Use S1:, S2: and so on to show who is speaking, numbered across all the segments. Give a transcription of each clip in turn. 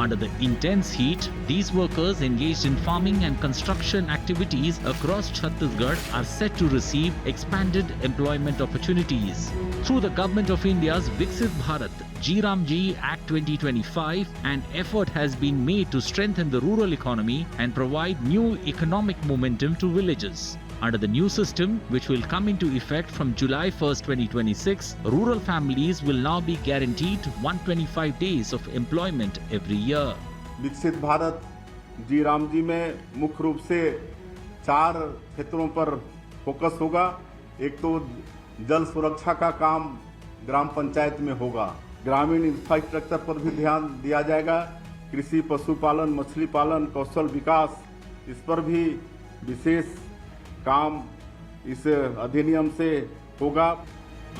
S1: Under the intense heat, these workers engaged in farming and construction activities across Chhattisgarh are set to receive expanded employment opportunities. Through the Government of India's Viksit Bharat GRAMJI Act 2025, an effort has been made to strengthen the rural economy and provide new economic momentum to villages. Under the new system, which will come into effect from July 1st, 2026, rural families will now be guaranteed 125 days of employment every year.
S2: विकसित भारत जी राम जी में मुख्य रूप से 4 क्षेत्रों पर focus होगा। एक तो जल सुरक्षा का काम ग्राम पंचायत में होगा, ग्रामीण इंफ्रास्ट्रक्चर पर भी ध्यान दिया जाएगा, कृषि, पशुपालन, मछली पालन, कौशल विकास, इस पर भी विशेष काम इस अधिनियम से होगा।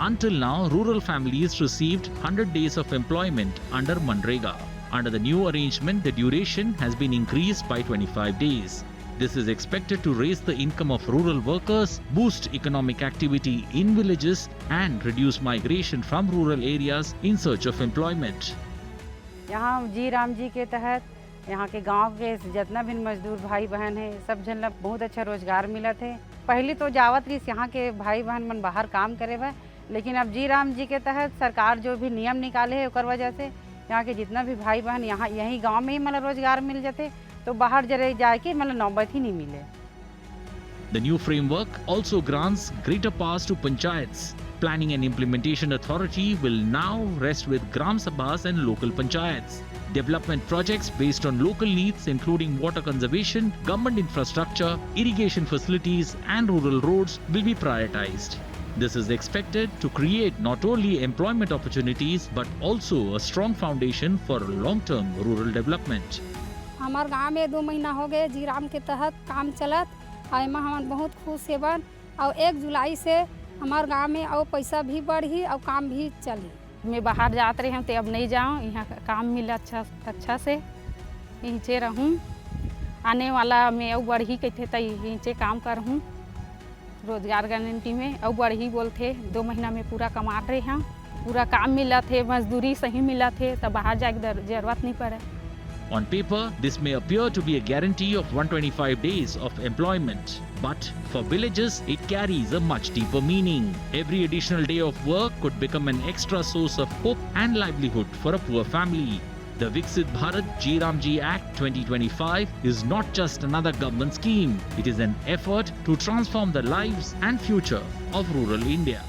S1: Until now, rural families received 100 days of employment under Manrega. Under the new arrangement, the duration has been increased by 25 days. This is expected to raise the income of rural workers, boost economic activity in villages, and reduce migration from rural areas in search of employment.
S3: यहाँ जी राम जी के तहत यहाँ के गांव के जितना भी मजदूर भाई बहन है, सब जन ला बहुत अच्छा रोजगार मिला थे। पहले तो जावत रही यहाँ के भाई बहन मन बाहर काम करे बा, लेकिन अब जी राम जी के तहत सरकार जो भी नियम निकाले है उकर वजह से यहाँ के जितना भी भाई बहन यहाँ यही गांव में ही मतलब रोजगार मिल जाते, तो बाहर जरे जाके मतलब नौबत ही नहीं मिले।
S1: The new framework also grants greater powers to panchayats. Planning and Implementation Authority will now rest with Gram Sabhas and local panchayats. Development projects based on local needs, including water conservation, government infrastructure, irrigation facilities, and rural roads, will be prioritized. This is expected to create not only employment opportunities but also a strong foundation for long-term rural development.
S4: हमार गाँव में 2 महीना हो गए जी राम के तहत काम चलत, और में हम बहुत खुश हेबन, और 1 जुलाई से हमार गाँव में और पैसा भी बढ़ी और काम भी चली।
S3: मैं बाहर जाते रही हूँ तो अब नहीं जाऊँ, यहाँ का काम मिला अच्छा से यहीं से रहूँ। आने वाला मैं और बढ़ी कहते तो यहीं से काम कर हूँ रोजगार गारंटी में, और बढ़ी बोलते 2 महीना में पूरा कमा रहे हैं, पूरा काम मिला थे, मजदूरी सही मिला थे, तो बाहर जाके जरूरत नहीं पड़े।
S1: On paper, this may appear to be a guarantee of 125 days of employment, but for villages, it carries a much deeper meaning. Every additional day of work could become an extra source of hope and livelihood for a poor family. The Viksit Bharat GRAMJI Act 2025 is not just another government scheme. It is an effort to transform the lives and future of rural India.